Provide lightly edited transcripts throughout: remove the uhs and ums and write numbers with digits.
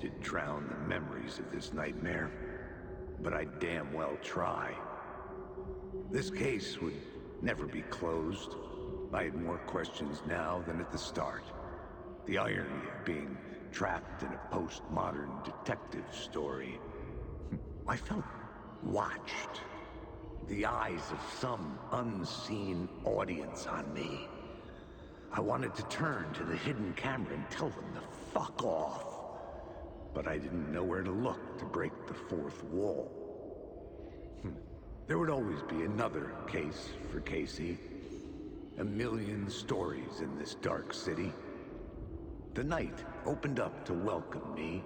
to drown the memories of this nightmare, but I'd damn well try. This case would never be closed. I had more questions now than at the start. The irony of being trapped in a postmodern detective story. I felt watched. The eyes of some unseen audience on me. I wanted to turn to the hidden camera and tell them to fuck off. But I didn't know where to look to break the fourth wall. There would always be another case for Casey. A million stories in this dark city. The night opened up to welcome me.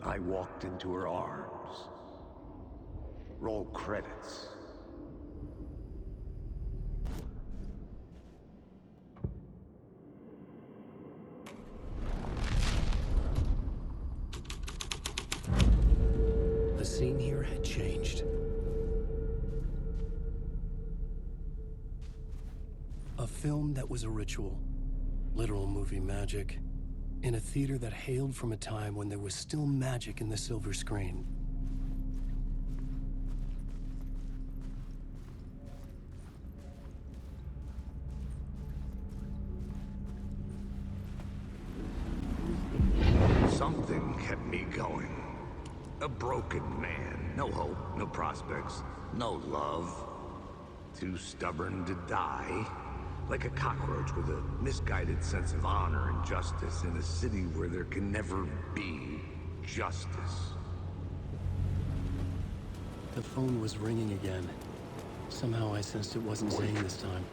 I walked into her arms. Roll credits. The scene here had changed. A film that was a ritual, literal movie magic, in a theater that hailed from a time when there was still magic in the silver screen. Something kept me going. A broken man. No hope, no prospects, no love. Too stubborn to die. Like a cockroach with a misguided sense of honor and justice in a city where there can never be justice. The phone was ringing again. Somehow I sensed it wasn't Zane this time.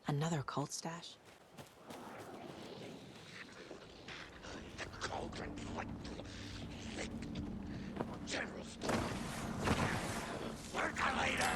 Another cult stash? The cauldron thick. General's percolator!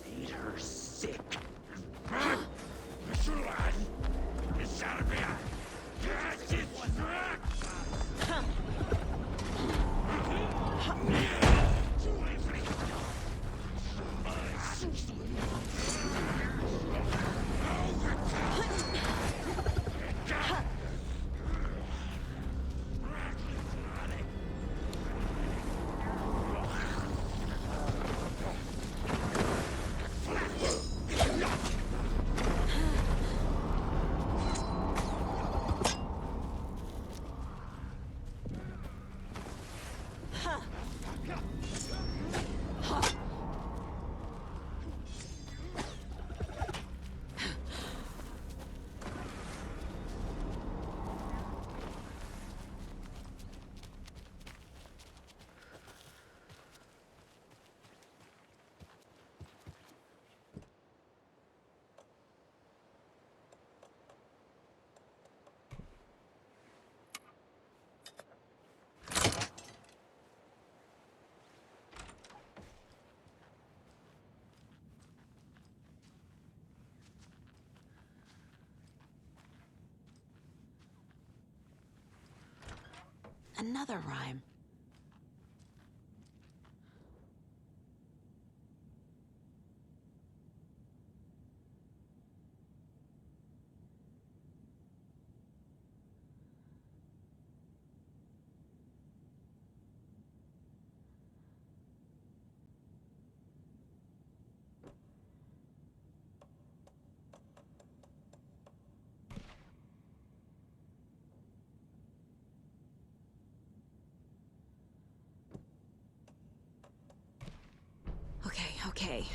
Made her sick. Another rhyme. Okay.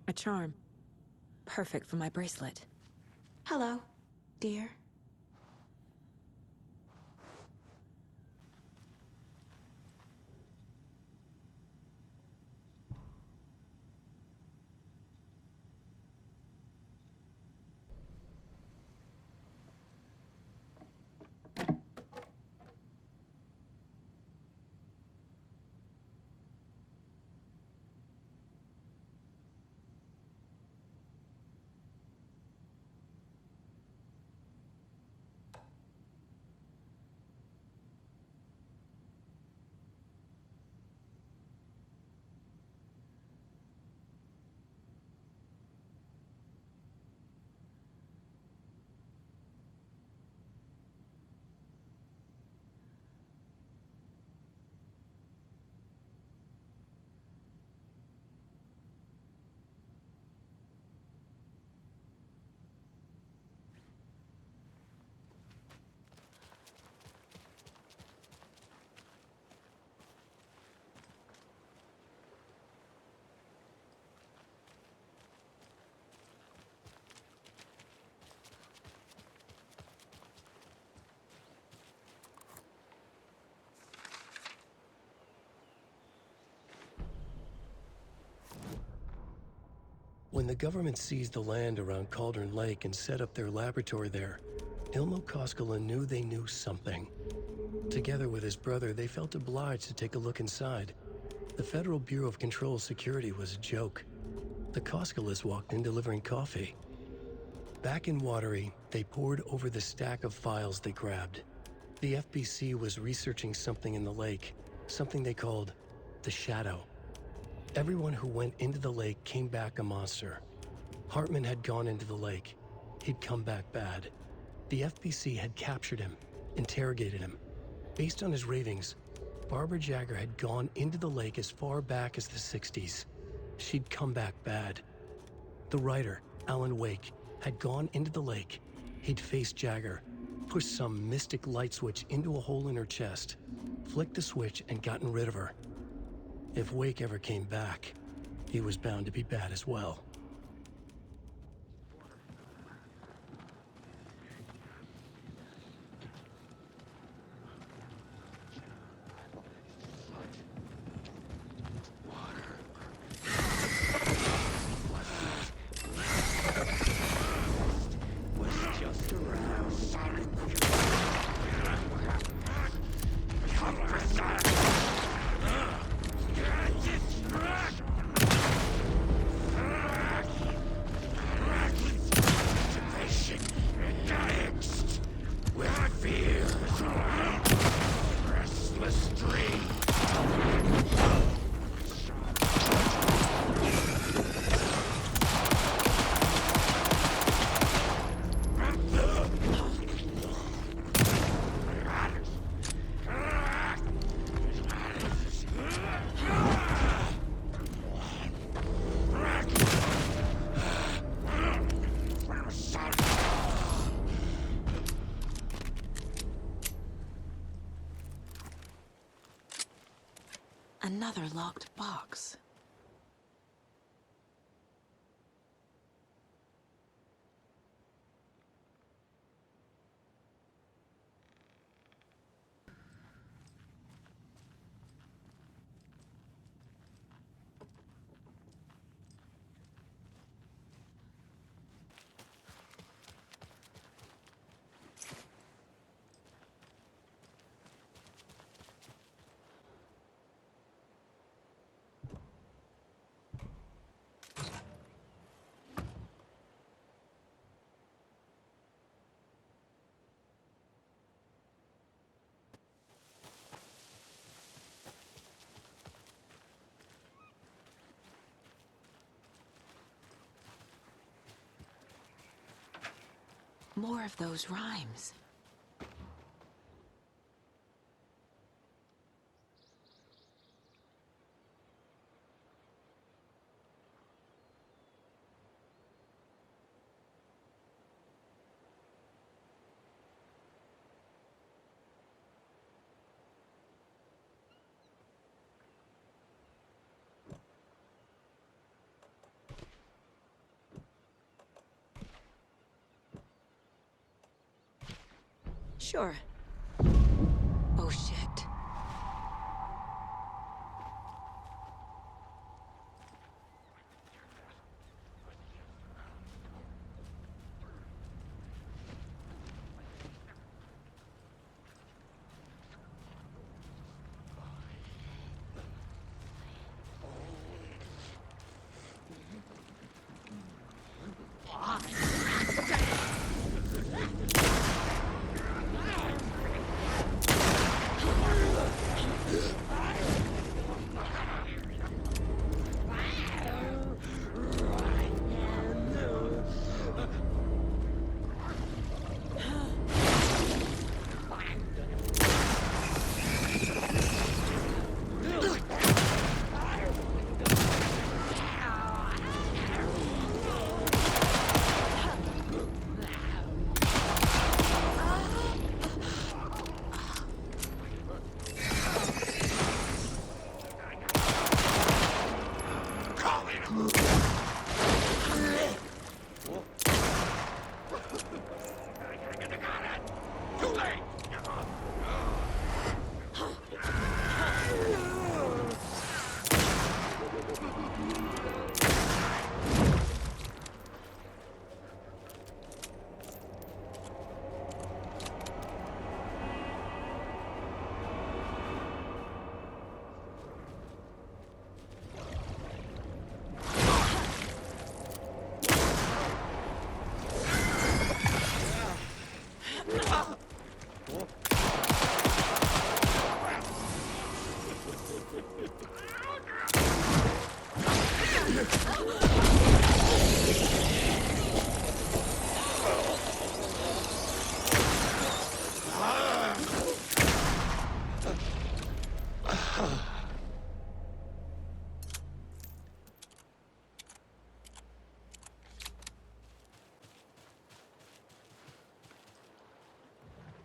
A charm. Perfect for my bracelet. Hello, dear. When the government seized the land around Cauldron Lake and set up their laboratory there, Ilmo Koskela knew they knew something. Together with his brother, they felt obliged to take a look inside. The Federal Bureau of Control Security was a joke. The Koskelas walked in delivering coffee. Back in Watery, they pored over the stack of files they grabbed. The FBC was researching something in the lake, something they called the Shadow. Everyone who went into the lake came back a monster. Hartman had gone into the lake. He'd come back bad. The FBC had captured him, interrogated him. Based on his ravings, Barbara Jagger had gone into the lake as far back as the 60s. She'd come back bad. The writer, Alan Wake, had gone into the lake. He'd faced Jagger, pushed some mystic light switch into a hole in her chest, flicked the switch and gotten rid of her. If Wake ever came back, he was bound to be bad as well. Another locked box. More of those rhymes. Sure. Oh, shit.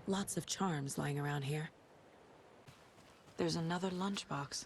Lots of charms lying around here. There's another lunchbox.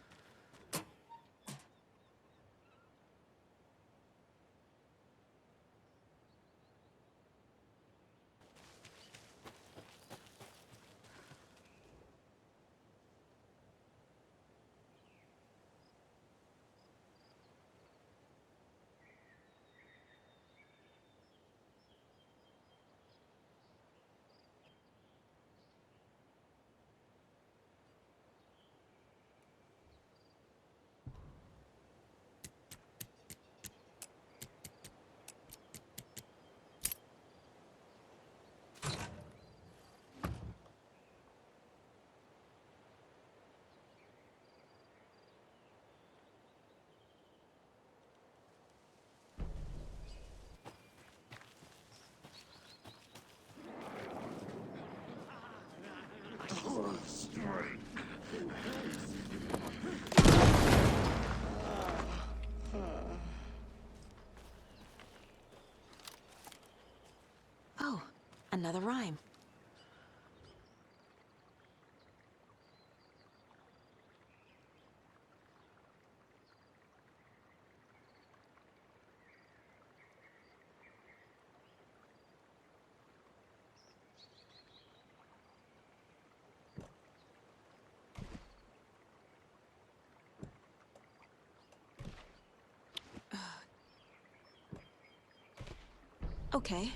Oh, another rhyme. Okay.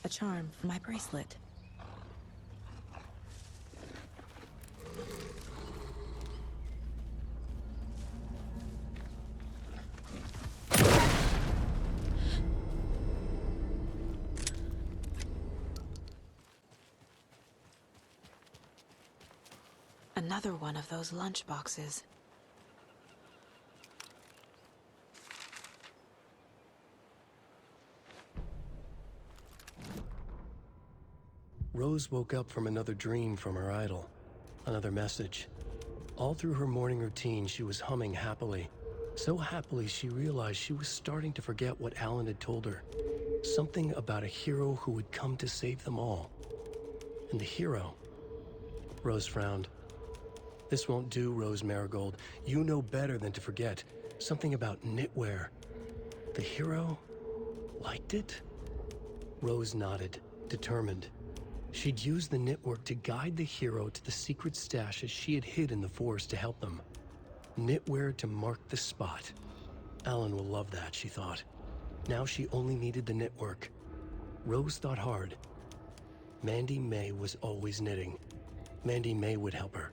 A charm for my bracelet. Another one of those lunchboxes. Rose woke up from another dream from her idol. Another message. All through her morning routine, she was humming happily. So happily, she realized she was starting to forget what Alan had told her. Something about a hero who would come to save them all. And the hero... Rose frowned. This won't do, Rose Marigold. You know better than to forget. Something about knitwear. The hero... liked it? Rose nodded, determined. She'd use the knitwork to guide the hero to the secret stashes she had hid in the forest to help them. Knitwear to mark the spot. Alan will love that, she thought. Now she only needed the knitwork. Rose thought hard. Mandy May was always knitting. Mandy May would help her.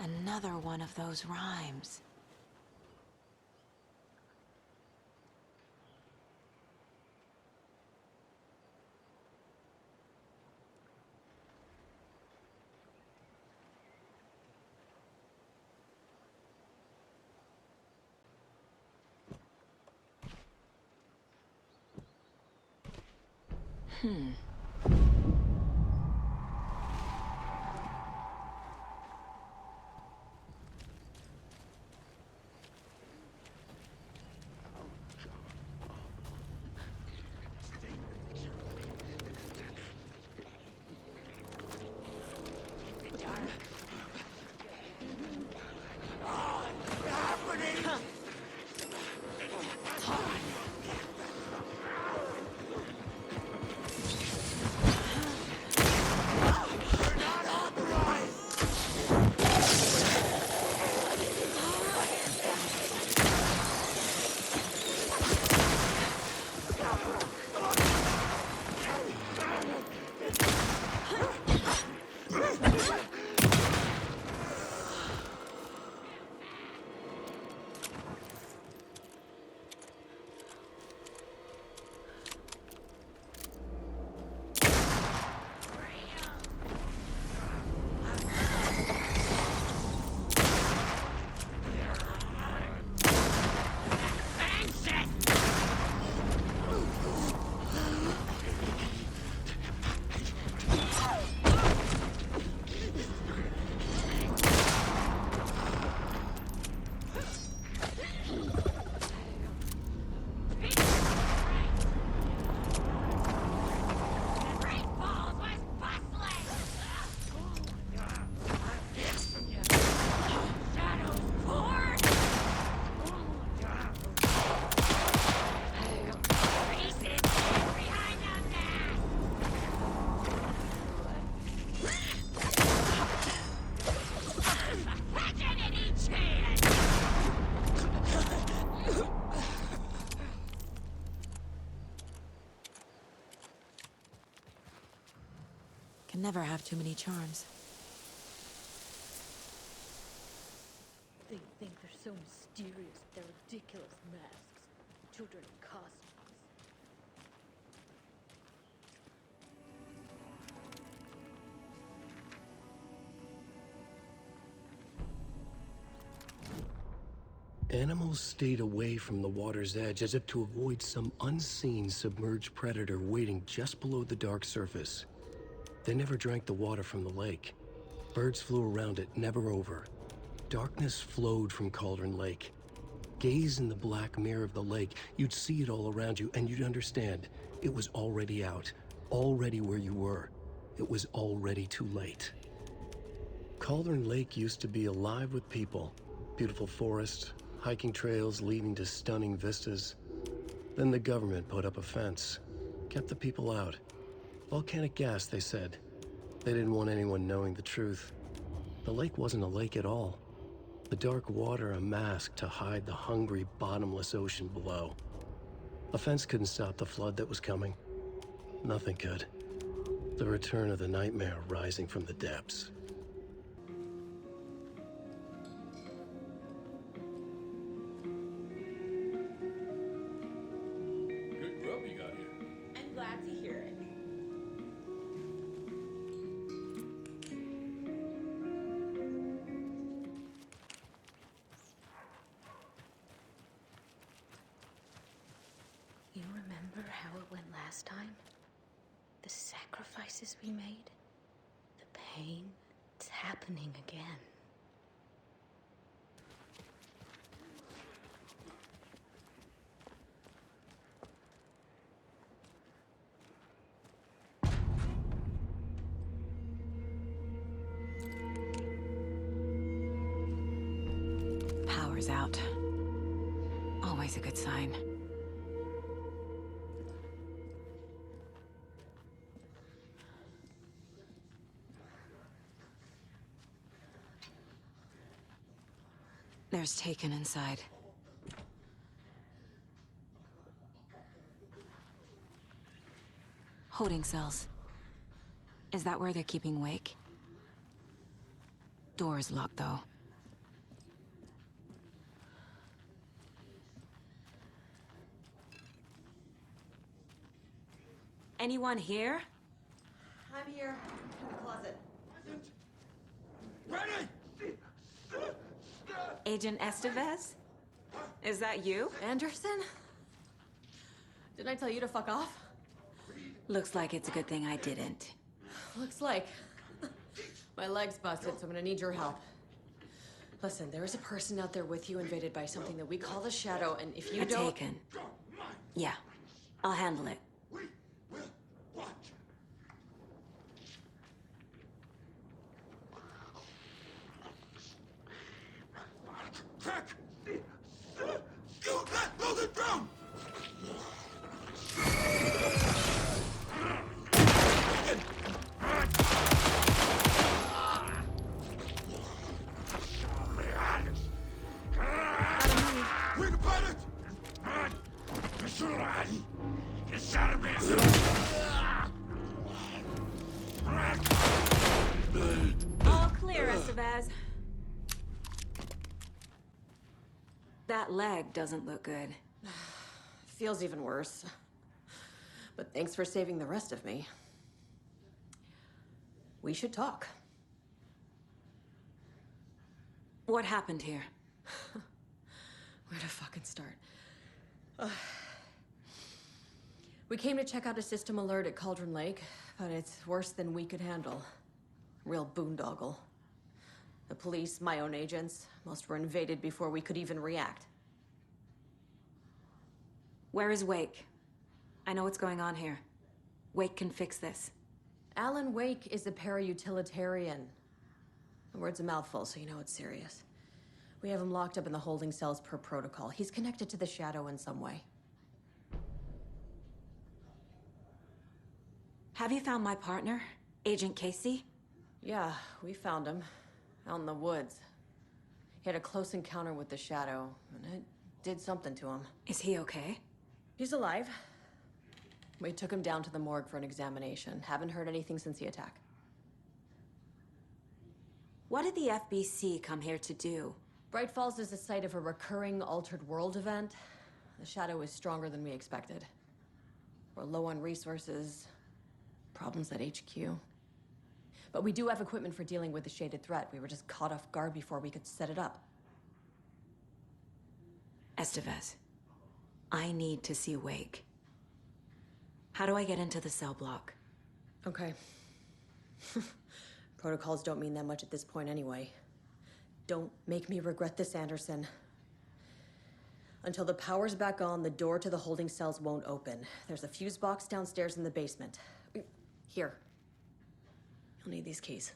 Another one of those rhymes. can never have too many charms. They think they're so mysterious with their ridiculous masks. Children in costumes. Animals stayed away from the water's edge as if to avoid some unseen submerged predator waiting just below the dark surface. They never drank the water from the lake. Birds flew around it, never over. Darkness flowed from Cauldron Lake. Gaze in the black mirror of the lake, you'd see it all around you, and you'd understand. It was already out, already where you were. It was already too late. Cauldron Lake used to be alive with people. Beautiful forests, hiking trails leading to stunning vistas. Then the government put up a fence, kept the people out. Volcanic gas, they said. They didn't want anyone knowing the truth. The lake wasn't a lake at all. The dark water a mask to hide the hungry, bottomless ocean below. A fence couldn't stop the flood that was coming. Nothing could. The return of the nightmare rising from the depths. Good grub you got here. I'm glad to hear it. You remember how it went last time? The sacrifices we made? The pain? It's happening again. Power's out. Always a good sign. There's Taken inside. Holding cells. Is that where they're keeping Wake? Door's locked, though. Anyone here? I'm here, in the closet. Agent Estevez? Is that you? Anderson? Didn't I tell you to fuck off? Looks like it's a good thing I didn't. Looks like. My leg's busted, so I'm gonna need your help. Listen, there is a person out there with you invaded by something that we call the Shadow, and if you don't... Taken. Yeah, I'll handle it. All clear, Estevez. That leg doesn't look good. Feels even worse. But thanks for saving the rest of me. We should talk. What happened here? Where to fucking start? We came to check out a system alert at Cauldron Lake, but it's worse than we could handle. Real boondoggle. The police, my own agents, most were invaded before we could even react. Where is Wake? I know what's going on here. Wake can fix this. Alan Wake is a para-utilitarian. The word's a mouthful, so you know it's serious. We have him locked up in the holding cells per protocol. He's connected to the Shadow in some way. Have you found my partner, Agent Casey? Yeah, we found him. Out in the woods. He had a close encounter with the Shadow, and it did something to him. Is he okay? He's alive. We took him down to the morgue for an examination. Haven't heard anything since the attack. What did the FBC come here to do? Bright Falls is the site of a recurring Altered World event. The Shadow is stronger than we expected. We're low on resources, problems at HQ. But we do have equipment for dealing with the shaded threat. We were just caught off guard before we could set it up. Estevez, I need to see Wake. How do I get into the cell block? Okay. Protocols don't mean that much at this point anyway. Don't make me regret this, Anderson. Until the power's back on, the door to the holding cells won't open. There's a fuse box downstairs in the basement. Here. You'll need these keys.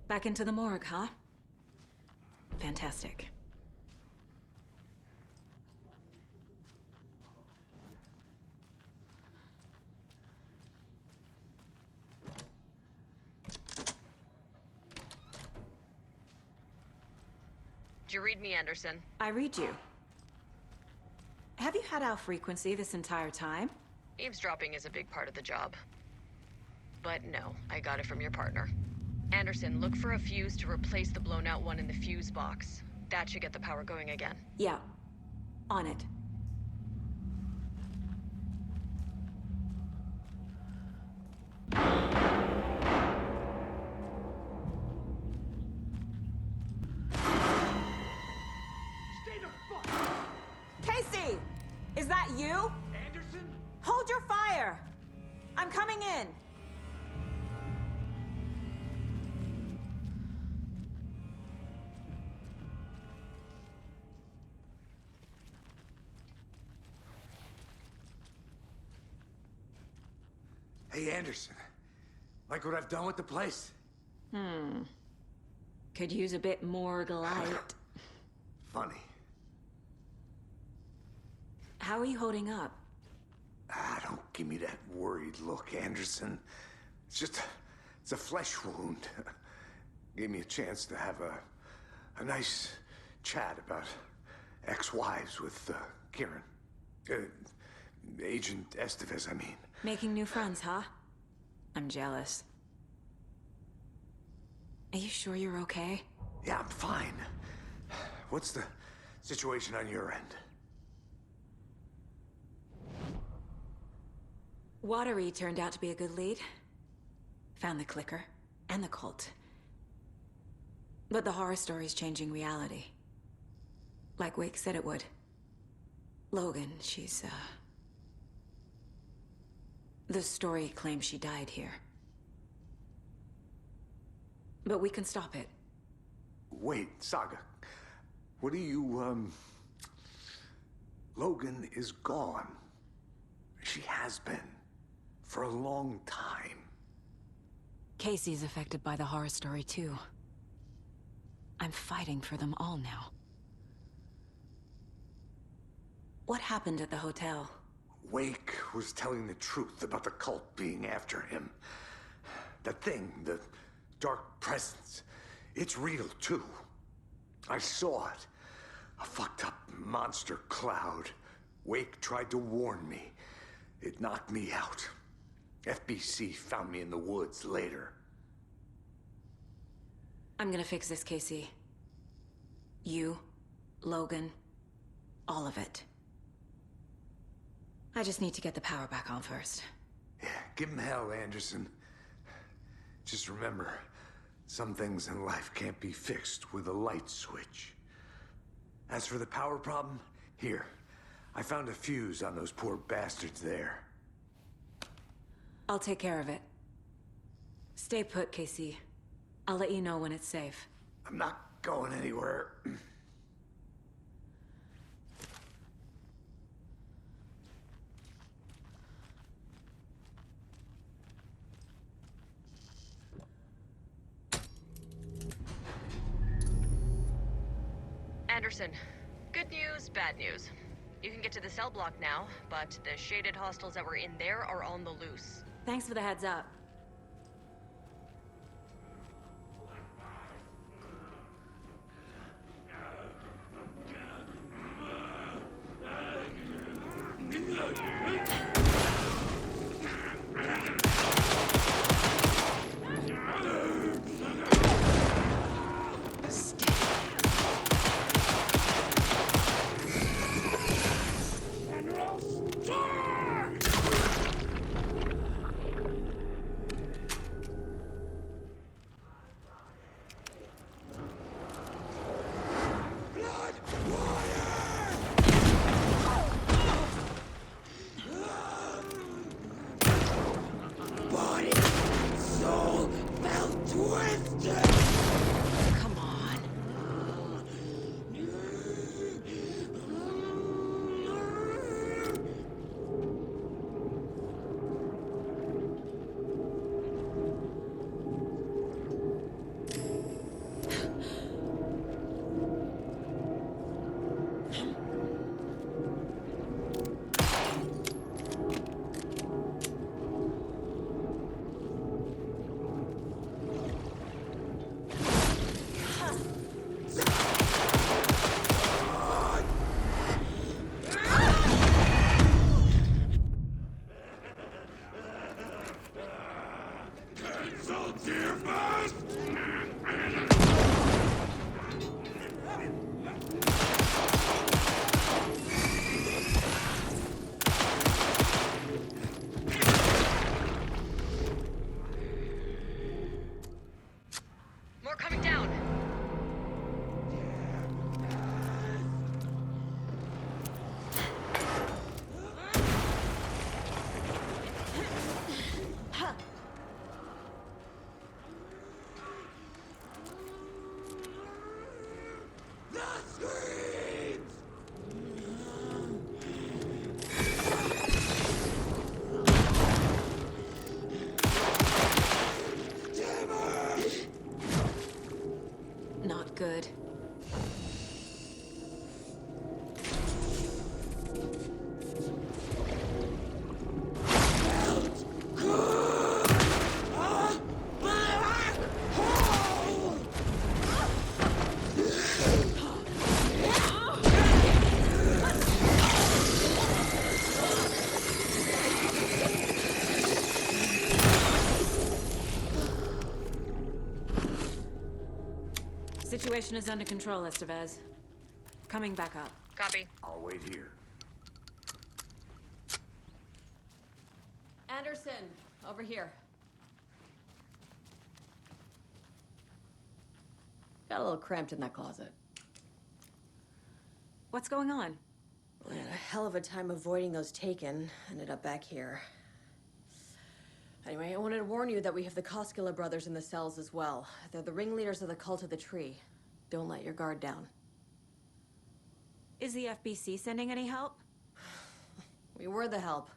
Back into the morgue, huh? Fantastic. Did you read me, Anderson? I read you. Have you had our frequency this entire time? Eavesdropping is a big part of the job. But no, I got it from your partner. Anderson, look for a fuse to replace the blown out one in the fuse box. That should get the power going again. Yeah. On it. Casey! Is that you? Anderson? Hold your fire! I'm coming in! Hey, Anderson. Like what I've done with the place? Could use a bit more light. Funny. How are you holding up? Don't give me that worried look, Anderson. It's a flesh wound. Gave me a chance to have a nice chat about ex-wives with Kieran. Agent Estevez, I mean. Making new friends, huh? I'm jealous. Are you sure you're okay? Yeah, I'm fine. What's the situation on your end? Watery turned out to be a good lead. Found the clicker and the cult. But the horror story's changing reality. Like Wake said it would. Logan, she's, the story claims she died here. But we can stop it. Wait, Saga. What do you, Logan is gone. She has been. For a long time. Casey's affected by the horror story, too. I'm fighting for them all now. What happened at the hotel? Wake was telling the truth about the cult being after him. That thing, the dark presence, it's real, too. I saw it. A fucked up monster cloud. Wake tried to warn me. It knocked me out. FBC found me in the woods later. I'm gonna fix this, Casey. You, Logan, all of it. I just need to get the power back on first. Yeah, give him hell, Anderson. Just remember, some things in life can't be fixed with a light switch. As for the power problem, here. I found a fuse on those poor bastards there. I'll take care of it. Stay put, Casey. I'll let you know when it's safe. I'm not going anywhere. Anderson, good news, bad news. You can get to the cell block now, but the shaded hostiles that were in there are on the loose. Thanks for the heads up. Situation is under control, Estevez. Coming back up. Copy. I'll wait here. Anderson, over here. Got a little cramped in that closet. What's going on? We had a hell of a time avoiding those taken. Ended up back here. Anyway, I wanted to warn you that we have the Koskela brothers in the cells as well. They're the ringleaders of the Cult of the Tree. Don't let your guard down. Is the FBC sending any help? We were the help.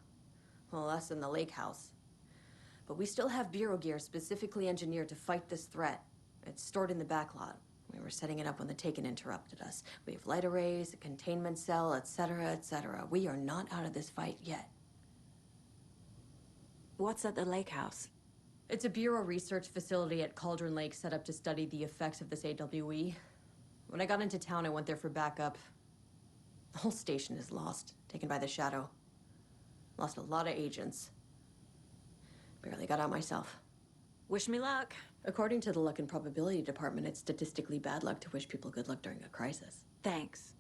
Well, us and the lake house. But we still have Bureau gear specifically engineered to fight this threat. It's stored in the backlot. We were setting it up when the Taken interrupted us. We have light arrays, a containment cell, etc., etc. We are not out of this fight yet. What's at the lake house? It's a Bureau research facility at Cauldron Lake set up to study the effects of this AWE. When I got into town, I went there for backup. The whole station is lost, taken by the Shadow. Lost a lot of agents. Barely got out myself. Wish me luck. According to the Luck and Probability Department, it's statistically bad luck to wish people good luck during a crisis. Thanks.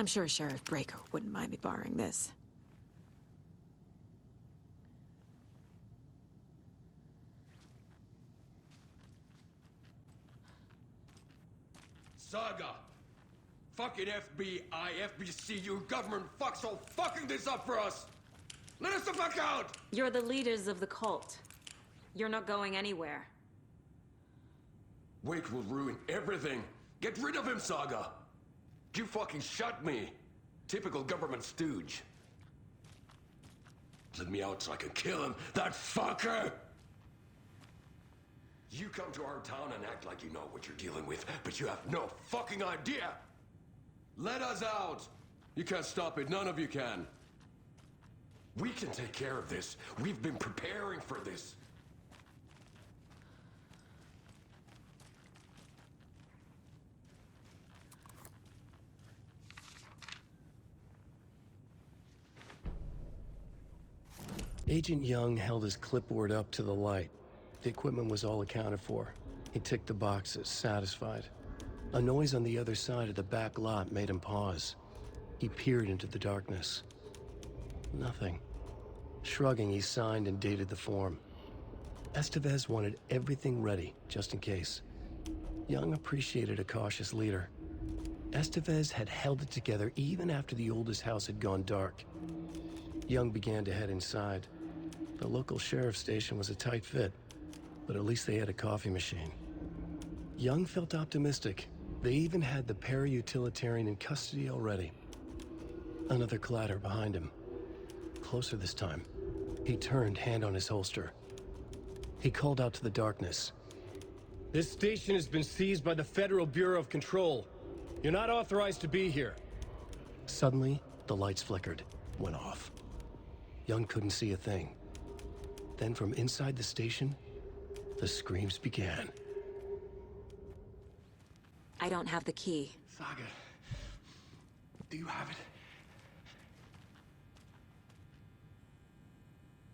I'm sure Sheriff Breaker wouldn't mind me borrowing this. Saga! Fucking FBI, FBC, you government fucks all fucking this up for us! Let us the fuck out! You're the leaders of the cult. You're not going anywhere. Wake will ruin everything. Get rid of him, Saga! You fucking shot me. Typical government stooge. Let me out so I can kill him, that fucker! You come to our town and act like you know what you're dealing with, but you have no fucking idea! Let us out! You can't stop it, none of you can. We can take care of this. We've been preparing for this. Agent Young held his clipboard up to the light. The equipment was all accounted for. He ticked the boxes, satisfied. A noise on the other side of the back lot made him pause. He peered into the darkness. Nothing. Shrugging, he signed and dated the form. Estevez wanted everything ready, just in case. Young appreciated a cautious leader. Estevez had held it together even after the oldest house had gone dark. Young began to head inside. The local sheriff's station was a tight fit, but at least they had a coffee machine. Young felt optimistic. They even had the para-utilitarian in custody already. Another clatter behind him. Closer this time. He turned, hand on his holster. He called out to the darkness. "This station has been seized by the Federal Bureau of Control. You're not authorized to be here." Suddenly, the lights flickered, went off. Young couldn't see a thing. Then from inside the station, the screams began. I don't have the key. Saga, do you have it?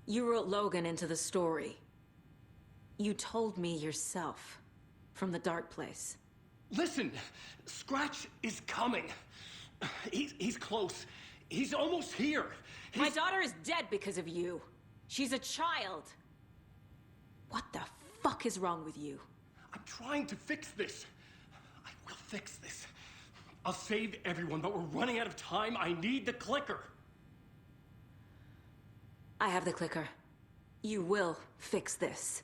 You wrote Logan into the story. You told me yourself. From the dark place. Listen, Scratch is coming. He's close. He's almost here. My daughter is dead because of you. She's a child. What the fuck is wrong with you? I'm trying to fix this. I will fix this. I'll save everyone, but we're running out of time. I need the clicker. I have the clicker. You will fix this.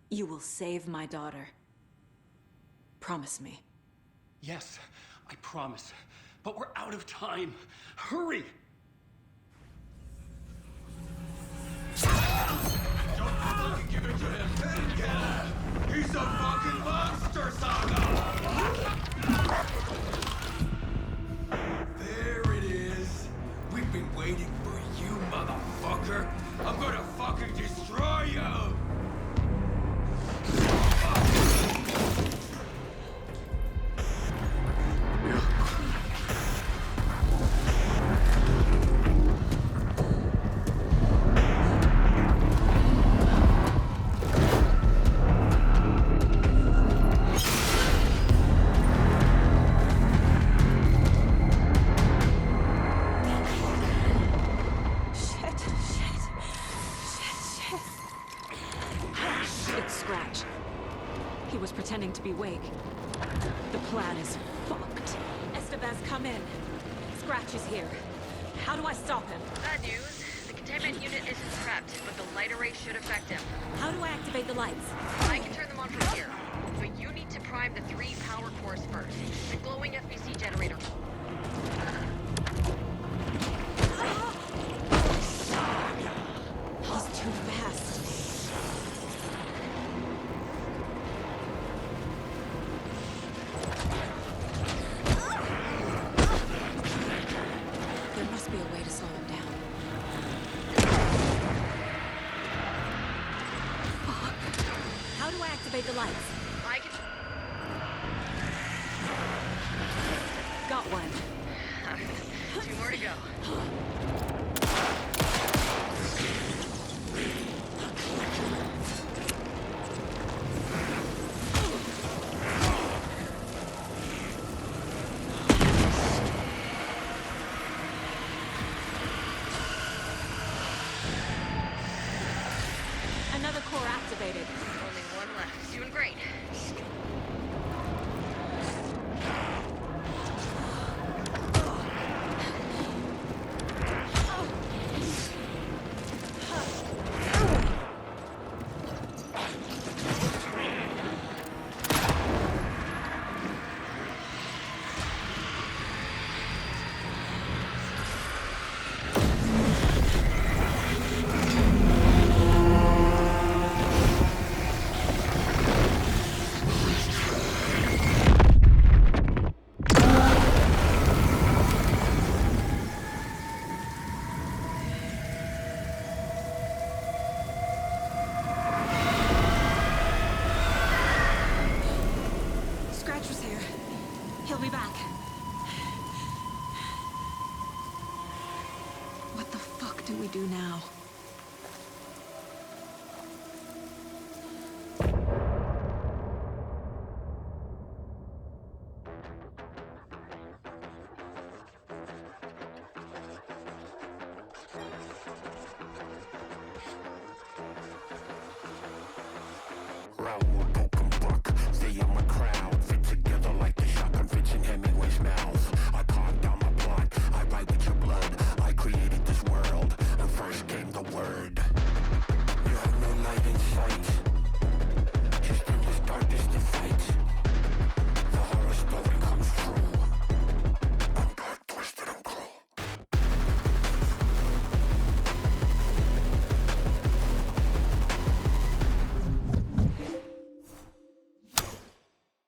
You will save my daughter. Promise me. Yes, I promise. But we're out of time. Hurry! Don't fucking give it to him! He's a fucking monster, Saga! There it is. We've been waiting for you, motherfucker. I'm gonna fucking destroy you! Scratch. He was pretending to be Wake. The plan is fucked. Estevez, come in. Scratch is here. How do I stop him? Bad news. The containment unit isn't prepped, but the light array should affect him. How do I activate the lights? I can turn them on from here. But you need to prime the 3 power cores first. The glowing FBC generator. He's too fast. There must be a way to slow him down. Fuck. How do I activate the lights? I can... Got one. 2 more to go. fuck do we do now?